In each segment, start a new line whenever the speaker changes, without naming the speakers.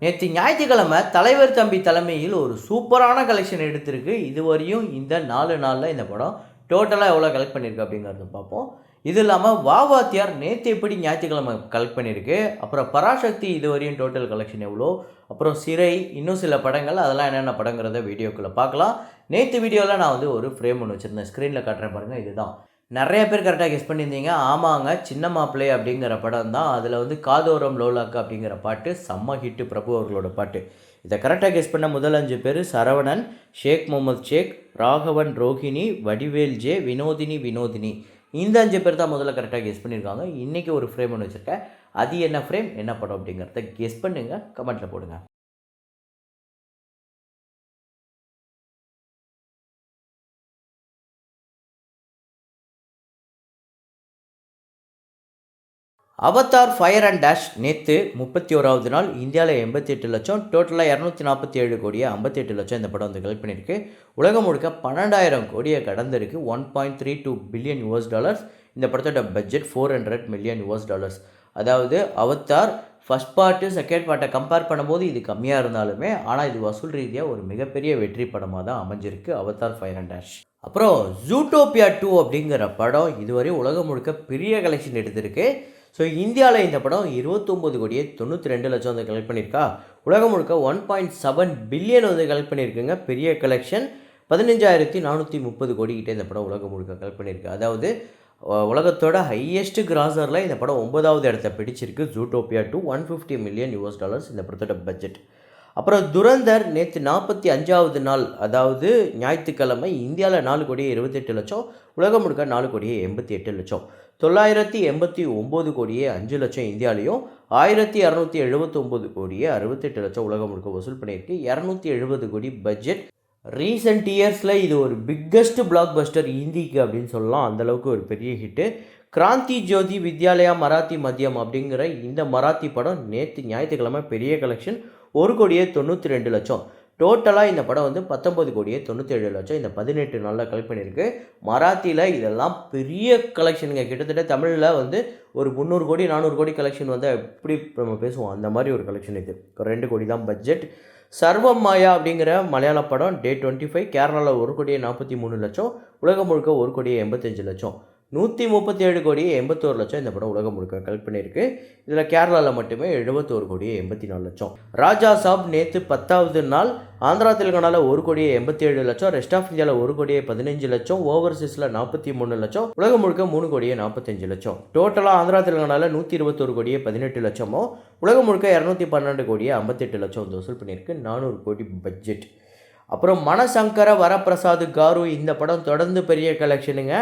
நேற்று ஞாயிற்றுக்கிழமை தலைவர் தம்பி தலைமையில் ஒரு சூப்பரான கலெக்ஷன் எடுத்திருக்கு. இதுவரையும் இந்த 4 நாளில் இந்த படம் டோட்டலாக எவ்வளோ கலெக்ட் பண்ணியிருக்கு அப்படிங்கிறத பார்ப்போம். இது இல்லாமல் வாத்தியார் நேற்று எப்படி ஞாயிற்றுக்கிழமை கலெக்ட் பண்ணியிருக்கு, அப்புறம் பராசக்தி இதுவரையும் டோட்டல் கலெக்ஷன் எவ்வளோ, அப்புறம் சிறை, இன்னும் சில படங்கள், அதெல்லாம் என்னென்ன படங்கிறத வீடியோக்குள்ளே பார்க்கலாம். நேற்று வீடியோவில் நான் ஒரு ஃப்ரேம் ஒன்று வச்சுருந்தேன், ஸ்க்ரீனில் காட்டுறேன் பாருங்கள். இதுதான் நிறைய பேர் கரெக்டாக கெஸ் பண்ணியிருந்தீங்க. ஆமாங்க, சின்ன மாப்பிள்ளை அப்படிங்கிற படம் தான். அதில் காதோரம் லோலாக்கு அப்படிங்கிற பாட்டு செம்ம ஹிட்டு, பிரபு அவர்களோட பாட்டு. இதை கரெக்டாக கெஸ் பண்ண முதல் 5 பேர் சரவணன், ஷேக் முகமது ஷேக், ராகவன் ரோஹிணி, வடிவேல் ஜே, வினோதினி. இந்த 5 பேர் தான் முதல்ல கரெக்டாக கெஸ் பண்ணியிருக்காங்க. இன்றைக்கி ஒரு ஃப்ரேம் ஒன்று வச்சுருக்கேன். அது என்ன ஃப்ரேம், என்ன படம் அப்படிங்கிறத கெஸ் பண்ணுங்கள், கமெண்ட்டில் போடுங்க. அவதார் ஃபயர் அண்ட் டேஷ் நேற்று 31வது நாள் இந்தியாவில் 88 லட்சம், டோட்டலாக 247 கோடியே 58 லட்சம் இந்த படம் கலெக்ட் பண்ணியிருக்கு. உலகம் முழுக்க 12,000 கோடியை கடந்திருக்கு. $1.32 பில்லியன். இந்த படத்தோட பட்ஜெட் $400 மில்லியன். அதாவது அவதார் ஃபஸ்ட் பார்ட்டு செகண்ட் பார்ட்டை கம்பேர் பண்ணும்போது இது கம்மியாக இருந்தாலுமே, ஆனால் இது வசூல் ரீதியாக ஒரு மிகப்பெரிய வெற்றி படமாக தான் அமைஞ்சிருக்கு அவதார் ஃபயர் அண்ட் டேஷ். அப்புறம் ஜூட்டோபியா 2 அப்படிங்கிற படம் இதுவரை உலகம் முழுக்க பெரிய கலெக்ஷன் எடுத்திருக்கு. ஸோ இந்தியாவில் இந்த படம் 29 கோடியே 92 லட்சம் கலெக்ட் பண்ணியிருக்கா. உலகம் முழுக்க 1.7 பில்லியன் கலெக்ட் பண்ணியிருக்குங்க. பெரிய கலெக்ஷன். 15,430 கோடிக்கிட்டே இந்த படம் உலகம் முழுக்க கலெக்ட் பண்ணியிருக்கு. அதாவது உலகத்தோட ஹையஸ்ட் கிராசரில் இந்த படம் 9வது இடத்த பிடிச்சிருக்கு. ஜூட்டோபியா 2 $150 மில்லியன் இந்த படத்தோட பட்ஜெட். அப்புறம் துரந்தர் நேற்று 45வது நாள், அதாவது ஞாயிற்றுக்கிழமை இந்தியாவில் 4 கோடியே 28 லட்சம், உலகம் முழுக்க 4 கோடியே 88 லட்சம். 989 கோடியே 5 லட்சம் இந்தியாவிலையும், 1279 கோடியே 68 லட்சம் உலகம் முழுக்க வசூல் பண்ணியிருக்கு. 270 கோடி பட்ஜெட். ரீசெண்ட் இயர்ஸில் இது ஒரு பிக்கஸ்ட் பிளாக் பஸ்டர் ஹிந்திக்கு அப்படின்னு சொல்லலாம். அந்தளவுக்கு ஒரு பெரிய ஹிட்டு. கிராந்தி ஜோதி வித்யாலயா மராத்தி மதியம் அப்படிங்கிற இந்த மராத்தி படம் நேற்று ஞாயிற்றுக்கிழமை பெரிய கலெக்ஷன் 1 கோடியே 92 லட்சம். டோட்டலாக இந்த படம் 19 கோடியே 97 லட்சம் இந்த 18 நாளில் கலெக்ட் பண்ணியிருக்கு. மராத்தியில் இதெல்லாம் பெரிய கலெக்ஷனுங்க. கிட்டத்தட்ட தமிழில் ஒரு 300 கோடி 400 கோடி கலெக்ஷன் எப்படி நம்ம பேசுவோம், அந்த மாதிரி ஒரு கலெக்ஷன் இது. 2 கோடி தான் பட்ஜெட். சர்வம் மாயா அப்படிங்கிற மலையாள படம் டே 25 கேரளாவில் 1 கோடியே 43 லட்சம், உலகம் முழுக்க 1 கோடியே 85 லட்சம். 137 கோடியே 81 லட்சம் இந்த படம் உலகம் முழுக்க கலெக்ட் பண்ணியிருக்கு. இதில் கேரளாவில் மட்டுமே 71 கோடியே 84 லட்சம். ராஜா சாப் நேற்று 10வது நாள் ஆந்திரா தெலுங்கானாவில் 1 கோடியே 87 லட்சம், ரெஸ்ட் ஆஃப் இந்தியாவில் 1 கோடியே 15 லட்சம், ஓவர்சீஸில் 43 லட்சம், உலகம் முழுக்க 3 கோடியே 45 லட்சம். டோட்டலாக ஆந்திரா தெலுங்கானாவில் 121 கோடியே 18 லட்சமோ, உலகம் முழுக்க 212 கோடியே 58 லட்சம் வசூல் பண்ணியிருக்கு. 400 கோடி பட்ஜெட். அப்புறம் மணசங்கர வரப்பிரசாத் காரு இந்த படம் தொடர்ந்து பெரிய கலெக்ஷனுங்க.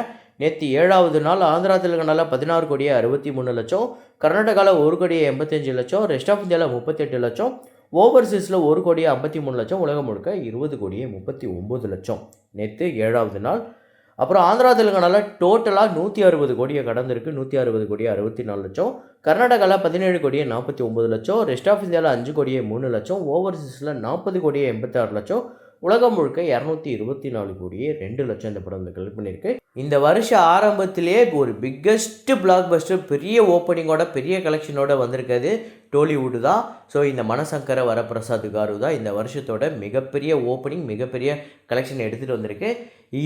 நேற்று 7வது நாள் ஆந்திரா தெலுங்கானாவில் 16 கோடியே 63 லட்சம், கர்நாடகாவில் 1 கோடியே 85 லட்சம், ரெஸ்ட் ஆஃப் இந்தியாவில் 38 லட்சம், ஓவர்சீஸில் 1 கோடியே 53 லட்சம், உலகம் முழுக்க 20 கோடியே 39 லட்சம் நேற்று 7வது நாள். அப்புறம் ஆந்திரா தெலுங்கானாவில் டோட்டலாக 160 கோடியை கடந்திருக்கு. 160 கோடியே 64 லட்சம், கர்நாடகாவில் 17 கோடியே 49 லட்சம், ரெஸ்ட் ஆஃப் இந்தியாவில் 5 கோடியே 3 லட்சம், ஓவர்சீஸில் 40 கோடியே 86 லட்சம், உலகம் முழுக்க 224 கோடியே 2 லட்சம் இந்த படம் கலெக்ட் பண்ணியிருக்கு. இந்த வருஷ ஆரம்பத்திலே ஒரு பிக்கஸ்ட் பிளாக் பஸ்டர் பெரிய ஓப்பனிங்கோட பெரிய கலெக்ஷனோட வந்திருக்கிறது டோலிவுட் தான். ஸோ இந்த மணசங்கர வரப்பிரசாத் காரு தான் இந்த வருஷத்தோட மிகப்பெரிய ஓப்பனிங், மிகப்பெரிய கலெக்ஷன் எடுத்துகிட்டு வந்திருக்கு.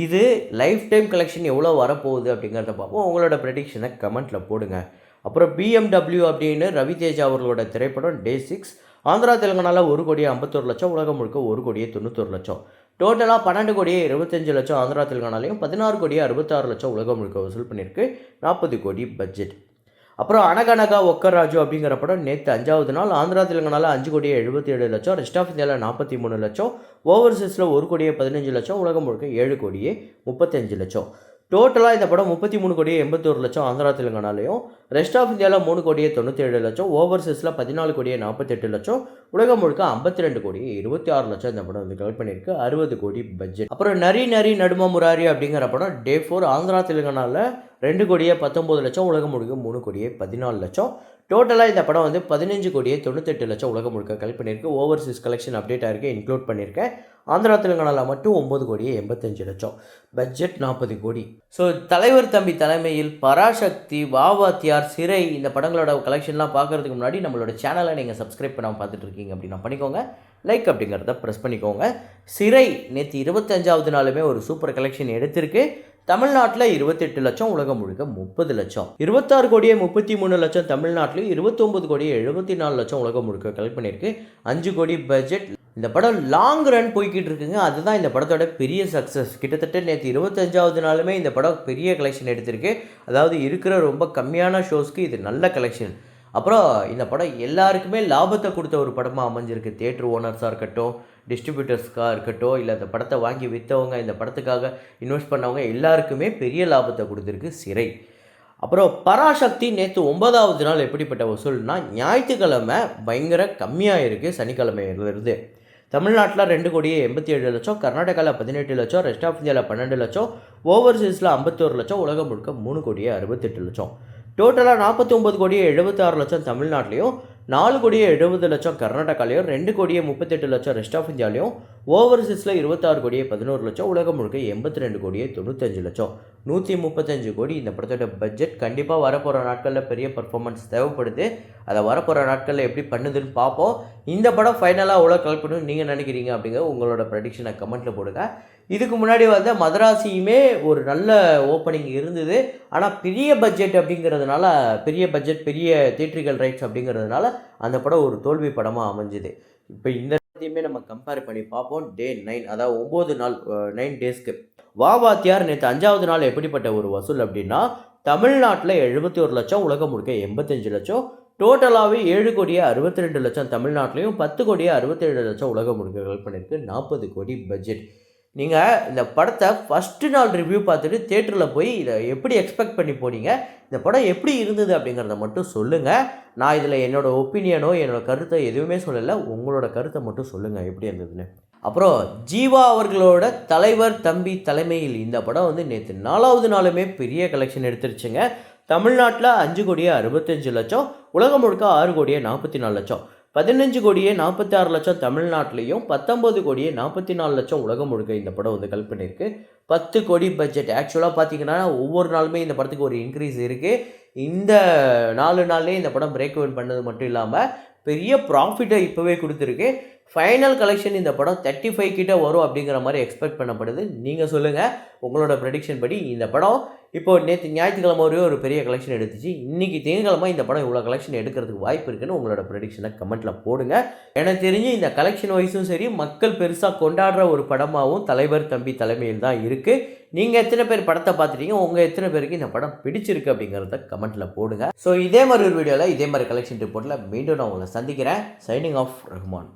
இது லைஃப் டைம் கலெக்ஷன் எவ்வளோ வரப்போகுது அப்படிங்கிறத பார்ப்போம். உங்களோட ப்ரெடிக்ஷனை கமெண்ட்டில் போடுங்க. அப்புறம் BMW அப்படின்னு ரவி தேஜா அவர்களோட திரைப்படம் டே 6 ஆந்திரா தெலுங்கானாவில் 1 கோடியே 51 லட்சம், உலகம் முழுக்க 1 கோடியே 91 லட்சம். டோட்டலாக 12 கோடியே 25 லட்சம் ஆந்திரா தெலுங்கானாலையும், 16 கோடியே 66 லட்சம் உலகம் முழுக்க வசூல் பண்ணியிருக்கு. 40 கோடி பட்ஜெட். அப்புறம் அனகனகா ஒக்கராஜு அப்படிங்கிற படம் நேற்று 5வது நாள் ஆந்திரா தெலுங்கானாவில் 5 கோடியே 77 லட்சம், ரெஸ்ட் ஆஃப் இந்தியாவில் 43 லட்சம், ஓவர்சீஸில் 1 கோடியே 15 லட்சம், உலகம் முழுக்க 7 கோடியே 35 லட்சம். டோட்டலாக இந்த படம் 33 கோடியே 81 லட்சம் ஆந்திரா தெலுங்கானாலையும், ரெஸ்ட் ஆஃப் இந்தியாவில் 3 கோடியே 97 லட்சம், ஓவர்சீஸில் 14 கோடியே 48 லட்சம், உலகம் முழுக்க 52 கோடியே 26 லட்சம் இந்த படம் கலெக்ட் பண்ணியிருக்கு. 60 கோடி பட்ஜெட். அப்புறம் நரி நடும முராரி அப்படிங்கிற படம் டே 4 ஆந்திரா தெலுங்கானாவில் 2 கோடியே 19 லட்சம், உலகம் முழுக்க 3 கோடியே 14 லட்சம். டோட்டலாக இந்த படம் வந்து 15,98,00,000 உலகம் முழுக்க கலெக்ட் பண்ணியிருக்கு. ஓவர்சீஸ் கலெக்ஷன் அப்டேட் ஆகிருக்கு, இன்க்ளூட் பண்ணியிருக்கேன். ஆந்திரா தெலுங்கானாவில் மட்டும் 9,85,00,000, பட்ஜெட் 40 கோடி. ஸோ தலைவர் தம்பி தலைமையில் பராசக்தி, வாவாத்தியார், சிறை இந்த படங்களோட கலெக்ஷன்லாம் பார்க்குறதுக்கு முன்னாடி நம்மளோட சேனலை நீங்கள் சப்ஸ்கிரைப் பண்ணாமல் பார்த்துட்டு இருக்கீங்க அப்படின்னா பண்ணிக்கோங்க. லைக் அப்படிங்கிறத ப்ரெஸ் பண்ணிக்கோங்க. சிறை நேற்று 25வது நாளுமே ஒரு சூப்பர் கலெக்ஷன் எடுத்திருக்கு. தமிழ்நாட்டில் 28 லட்சம், உலகம் முழுக்க 30 லட்சம். 26,33,00,000 தமிழ்நாட்டிலையும், 29,74,00,000 உலகம் முழுக்க கலெக்ட் பண்ணியிருக்கு. 5 கோடி பட்ஜெட். இந்த படம் லாங் ரன் போய்கிட்டு இருக்குங்க. அதுதான் இந்த படத்தோட பெரிய சக்ஸஸ். கிட்டத்தட்ட நேற்று 25வது நாளுமே இந்த படம் பெரிய கலெக்ஷன் எடுத்திருக்கு. அதாவது இருக்கிற ரொம்ப கம்மியான ஷோஸ்க்கு இது நல்ல கலெக்ஷன். அப்புறம் இந்த படம் எல்லாருக்குமே லாபத்தை கொடுத்த ஒரு படமாக அமைஞ்சிருக்கு. தியேட்டர் ஓனர்ஸாக இருக்கட்டும், டிஸ்ட்ரிபியூட்டர்ஸ்க்காக இருக்கட்டும், இல்லை இந்த படத்தை வாங்கி விற்றவங்க, இந்த படத்துக்காக இன்வெஸ்ட் பண்ணவங்க எல்லாருக்குமே பெரிய லாபத்தை கொடுத்துருக்கு சிறை. அப்புறம் பராசக்தி நேற்று 9வது நாள் எப்படிப்பட்ட வசூல்னா, ஞாயிற்றுக்கிழமை பயங்கர கம்மியாக இருக்குது. சனிக்கிழமையிலிருந்து தமிழ்நாட்டில் 2,87,00,000, கர்நாடகாவில் 18,00,000, ரெஸ்ட் ஆஃப் இந்தியாவில் 12,00,000, ஓவர்சீஸில் 51,00,000, உலகம் முழுக்க 3,68,00,000. டோட்டலாக 49,76,00,000 தமிழ்நாட்டிலையும், 4,70,00,000 கர்நாடகாலையும், 2,38,00,000 ரெஸ்ட் ஆஃப் இந்தியாலையும், ஓவர்சீஸில் 26,11,00,000, உலகம் முழுக்க 82,95,00,000, 135 கோடி. இந்த படத்தோட பட்ஜெட் கண்டிப்பாக வரப்போகிற நாட்களில் பெரிய பர்ஃபார்மன்ஸ் தேவைப்படுது. அதை வரப்போகிற நாட்களில் எப்படி பண்ணுதுன்னு பார்ப்போம். இந்த படம் ஃபைனலாக எவ்வளோ கலெக்ட் பண்ணணும்னு நீங்கள் நினைக்கிறீங்க அப்படிங்கிற உங்களோட ப்ரெடிக்ஷனை கமெண்ட்டில் போடுங்க. இதுக்கு முன்னாடி வந்து மதராசியுமே ஒரு நல்ல ஓப்பனிங் இருந்தது. ஆனால் பெரிய பட்ஜெட் அப்படிங்கிறதுனால, பெரிய பட்ஜெட் பெரிய தியேட்ரிக்கல் ரைட்ஸ் அப்படிங்கிறதுனால அந்த படம் ஒரு தோல்வி படமாக அமைஞ்சுது. இப்போ இந்த படத்தையுமே நம்ம கம்பேர் பண்ணி பார்ப்போம். டே 9, அதாவது 9 நாள், 9 டேஸ்க்கு. வாவாத்தியார் நேற்று 5வது நாள் எப்படிப்பட்ட ஒரு வசூல் அப்படின்னா, தமிழ்நாட்டில் 71 லட்சம், உலகம் முழுக்க 85 லட்சம். டோட்டலாகவே 7,62,00,000 தமிழ்நாட்டிலையும், 10,67,00,000 உலகம் முழுக்க கலெக்ட் பண்ணியிருக்கு. 40 கோடி பட்ஜெட். நீங்கள் இந்த படத்தை ஃபஸ்ட்டு நாள் ரிவ்யூ பார்த்துட்டு தியேட்டரில் போய் இதை எப்படி எக்ஸ்பெக்ட் பண்ணி போனீங்க, இந்த படம் எப்படி இருந்தது அப்படிங்கிறத மட்டும் சொல்லுங்கள். நான் இதில் என்னோடய ஒப்பீனியனோ என்னோடய கருத்தை எதுவுமே சொல்லலை. உங்களோட கருத்தை மட்டும் சொல்லுங்கள் எப்படி இருந்ததுன்னு. அப்புறம் ஜீவா அவர்களோட தலைவர் தம்பி தலைமையில் இந்த படம் வந்து நேற்று 4வது நாளுமே பெரிய கலெக்ஷன் எடுத்துருச்சுங்க. தமிழ்நாட்டில் 5,65,00,000, உலகம் முழுக்க 6,44,00,000. 15,46,00,000 தமிழ்நாட்டிலையும், 19,44,00,000 உலகம் முழுக்க இந்த படம் வந்து கலெக்ட் பண்ணியிருக்கு. 10 கோடி பட்ஜெட். ஆக்சுவலாக பார்த்தீங்கன்னா ஒவ்வொரு நாளுமே இந்த படத்துக்கு ஒரு இன்க்ரீஸ் இருக்குது. இந்த 4 நாள்லேயே இந்த படம் பிரேக் இவன் பண்ணது மட்டும் இல்லாமல் பெரிய ப்ராஃபிட்டை இப்போவே கொடுத்துருக்கு. ஃபைனல் கலெக்ஷன் இந்த படம் 35 கிட்ட வரும் அப்படிங்கிற மாதிரி எக்ஸ்பெக்ட் பண்ணப்படுது. நீங்கள் சொல்லுங்கள் உங்களோட ப்ரெடிக்ஷன் படி. இந்த படம் இப்போது நேற்று ஞாயிற்றுக்கிழமை ஒரு பெரிய கலெக்ஷன் எடுத்துச்சு. இன்றைக்கி திங்கக்கிழமை இந்த படம் இவ்வளோ கலெக்ஷன் எடுக்கிறதுக்கு வாய்ப்பு இருக்குன்னு உங்களோட ப்ரெடிக்ஷனை கமெண்ட்டில் போடுங்க. எனக்கு தெரிஞ்சு இந்த கலெக்ஷன் வைஸும் சரி, மக்கள் பெருசாக கொண்டாடுற ஒரு படமாகவும் தலைவர் தம்பி தலைமையில் தான் இருக்குது. நீங்கள் எத்தனை பேர் படத்தை பார்த்துட்டீங்க, உங்கள் எத்தனை பேருக்கு இந்த படம் பிடிச்சிருக்கு அப்படிங்கிறத கமெண்ட்டில் போடுங்க. ஸோ இதே மாதிரி ஒரு வீடியோவில் இதே மாதிரி கலெக்ஷன் ரிப்போர்ட்டில் மீண்டும் நான் உங்களை சந்திக்கிறேன். Signing off Rahman.